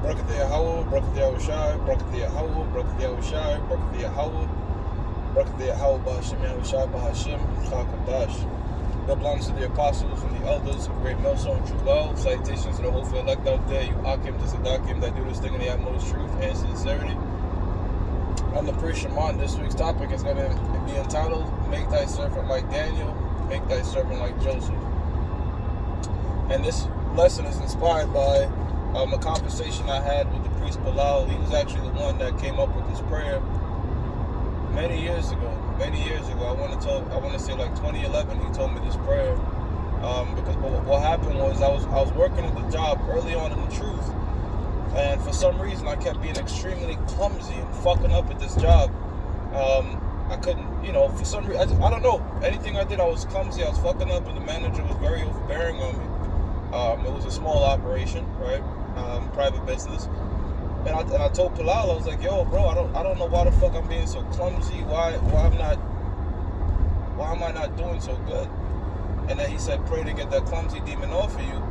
Brakati Yahweh, Brakati Yahushai, Brakati Yahweh, Brakati Yahushai, Brakati Yahweh, Brakati Yahweh, Bahashim Yahushai, Bahashim, Chakadash. That belongs to the apostles and the elders of Great Millstone, True Love. Salutations to the hopeful elect out there, you Akim to Sadakim that do this thing in the utmost truth and sincerity. I'm the priest Shimon. This week's topic is going to be entitled, Make Thy Servant Like Daniel, Make Thy Servant Like Joseph. And this lesson is inspired by a conversation I had with the priest Bilal. He was actually the one that came up with this prayer many years ago. I want to say like 2011. He told me this prayer because what happened was I was working at the job early on in the truth, and for some reason I kept being extremely clumsy and fucking up at this job. I couldn't, for some reason I don't know. Anything I did, I was clumsy. I was fucking up, and the manager was very overbearing on me. It was a small operation, right? Private business, and I told Bilal, I was like, yo, bro, I don't know why the fuck I'm being so clumsy. Why am I not doing so good? And then he said, pray to get that clumsy demon off of you.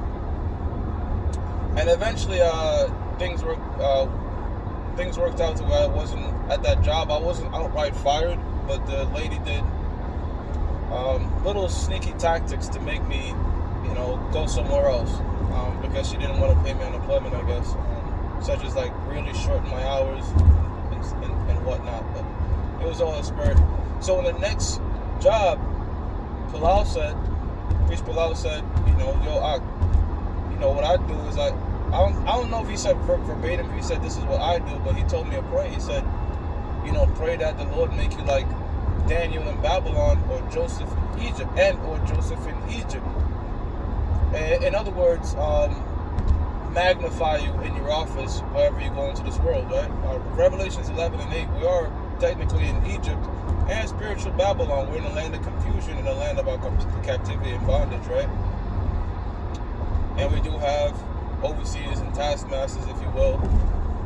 And eventually, things worked out to where I wasn't at that job. I wasn't outright fired, but the lady did little sneaky tactics to make me, go somewhere else. Because she didn't want to pay me unemployment, I guess, such as like really shorten my hours and whatnot. But it was all a spirit. So in the next job, Priest Bilal said, what I do is I don't know if he said verbatim, if he said this is what I do, but he told me a prayer. He said, pray that the Lord make you like Daniel in Babylon or Joseph in Egypt or Joseph in Egypt. In other words, magnify you in your office wherever you go into this world, right? Revelations 11 and 8, we are technically in Egypt and spiritual Babylon. We're in the land of confusion, in the land of our captivity and bondage, right? And we do have overseers and taskmasters, if you will.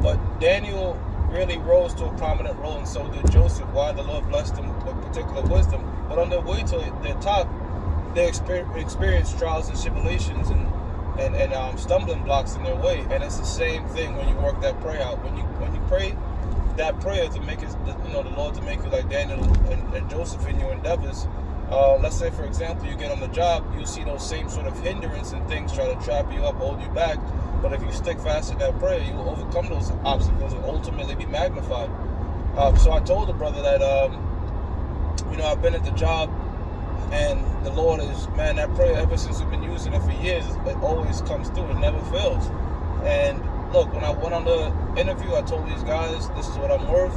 But Daniel really rose to a prominent role, and so did Joseph. Why? The Lord blessed them with particular wisdom. But on their way to their top, they experience trials and tribulations and stumbling blocks in their way. And it's the same thing when you work that prayer out. When you pray that prayer to make it, the Lord to make you like Daniel and Joseph in your endeavors. Let's say, for example, you get on the job, you see those same sort of hindrance and things try to trap you up, hold you back. But if you stick fast in that prayer, you will overcome those obstacles and ultimately be magnified. So I told the brother that, I've been at the job, and the Lord is, man, that prayer, ever since we've been using it for years, it always comes through. It never fails. And look, when I went on the interview, I told these guys, this is what I'm worth.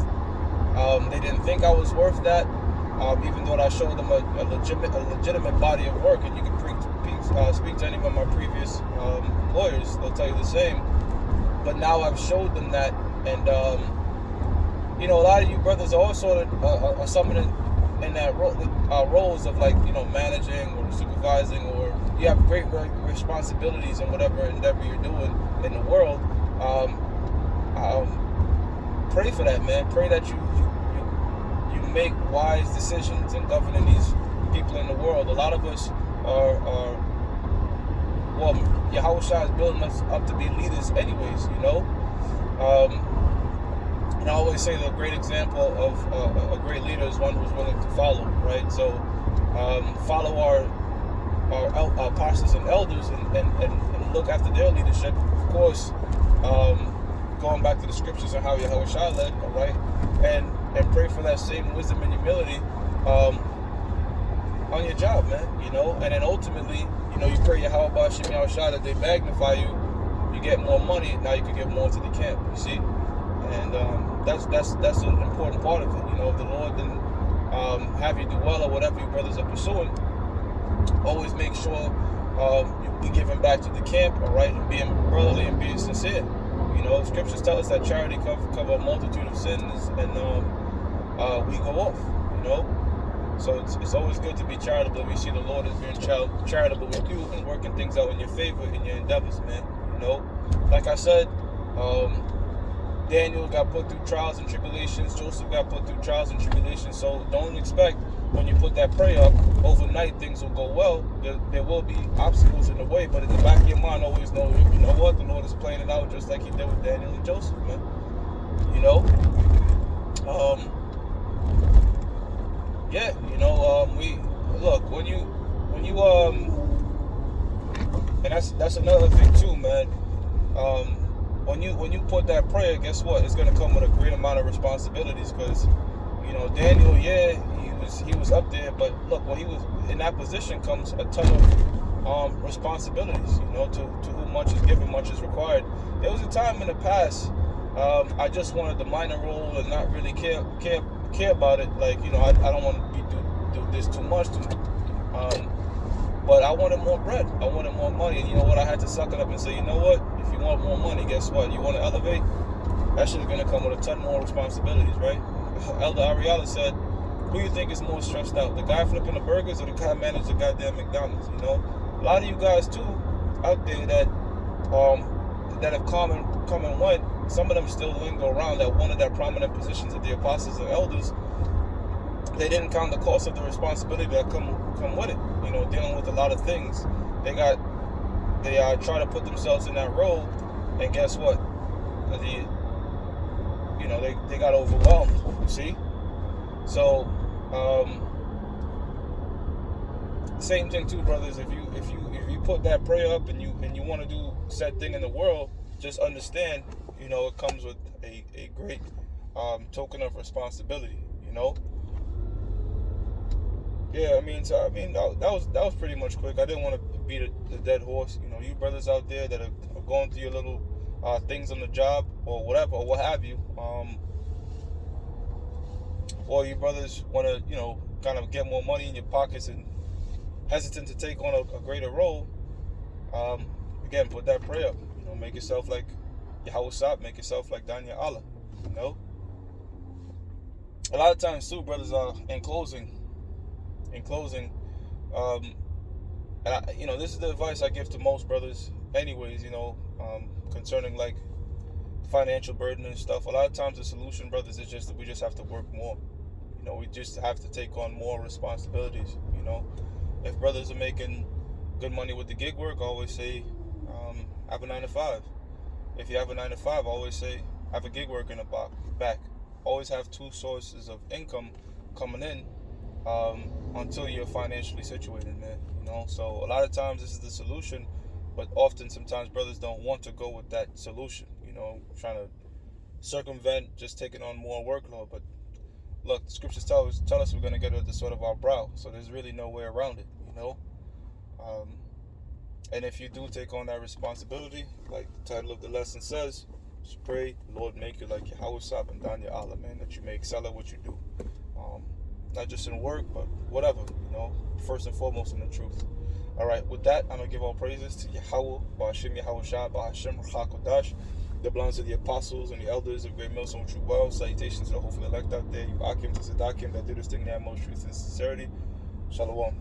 They didn't think I was worth that, even though I showed them a legitimate body of work. And you can speak to any of my previous employers, they'll tell you the same. But now I've showed them that. And, a lot of you brothers are also are something in that roles of managing or supervising, or you have great responsibilities in whatever endeavor you're doing in the world. Pray for that, man. Pray that you make wise decisions in governing these people in the world. A lot of us are Yahushua is building us up to be leaders anyways, And I always say that a great example of a great leader is one who's willing to follow, right? So follow our pastors and elders and look after their leadership. Of course, going back to the scriptures and how Yahushua led, all right? And pray for that same wisdom and humility on your job, man, And then ultimately, you pray Yahweh Bahashim Yahushua that they magnify you. You get more money, now you can give more to the camp, you see? And that's an important part of it. If the Lord didn't have you do well or whatever your brothers are pursuing, always make sure you be giving back to the camp, all right, and being brotherly and being sincere. Scriptures tell us that charity cover a multitude of sins, and we go off. So it's always good to be charitable. We see the Lord is being charitable with you and working things out in your favor in your endeavors, man. Like I said, Daniel got put through trials and tribulations. Joseph got put through trials and tribulations. So don't expect when you put that prayer up, overnight things will go well. There will be obstacles in the way, but in the back of your mind, always know, you know what, the Lord is playing it out just like He did with Daniel and Joseph, man. You know, yeah, you know, we look when you and that's another thing too, man. When you put that prayer, guess what? It's gonna come with a great amount of responsibilities, because you know Daniel, yeah, he was up there, but look, when he was in that position comes a ton of responsibilities. You know, to whom much is given, much is required. There was a time in the past I just wanted the minor role and not really care about it. Like, you know, I don't want to do this too much. But I wanted more bread. I wanted more money. And you know what? I had to suck it up and say, you know what? If you want more money, guess what? You want to elevate? That shit is going to come with a ton more responsibilities, right? Elder Ariella said, who you think is more stressed out? The guy flipping the burgers or the guy managing the goddamn McDonald's? You know? A lot of you guys, too, out there that have come and went, some of them still linger around that wanted that prominent positions of the apostles and elders. They didn't count the cost of the responsibility that come with it. You know, dealing with a lot of things. They try to put themselves in that role, and guess what? They got overwhelmed. See? So, same thing too, brothers. If you put that prayer up and you want to do said thing in the world, just understand, you know, it comes with a great token of responsibility. You know. Yeah, that was pretty much quick. I didn't want to beat the dead horse. You know, you brothers out there that are going through your little things on the job or whatever, or what have you, or you brothers want to, you know, kind of get more money in your pockets and hesitant to take on a greater role. Again, put that prayer up. You know, make yourself like Yahweh, make yourself like Danya Allah. You know, a lot of times too, brothers, in closing, and you know, this is the advice I give to most brothers anyways, you know, concerning like financial burden and stuff. A lot of times the solution, brothers, is just that we just have to work more. You know, we just have to take on more responsibilities. You know, if brothers are making good money with the gig work, I always say have a 9 to 5. If you have a 9 to 5, I always say have a gig work in the back. Always have two sources of income coming in until you're financially situated, man. You know, so a lot of times this is the solution, but often sometimes brothers don't want to go with that solution. You know, trying to circumvent just taking on more workload. But look, the scriptures tell us we're going to get it at the sort of our brow, so there's really no way around it. You know, and if you do take on that responsibility, like the title of the lesson says, just pray, Lord, make you like Yahweh and Danya Allah, man, that you may excel at what you do. Not just in work, but whatever, you know, first and foremost in the truth. All right, with that, I'm going to give all praises to Yahweh, Ba'ashim Yahweh Shah, Ba'ashim Rachakodash, the belongs to the apostles and the elders of Great Millstone True Well. Salutations to the hopefully elect out there, you Akim to Zadakim that do this thing in the most truth and sincerity. Shalom.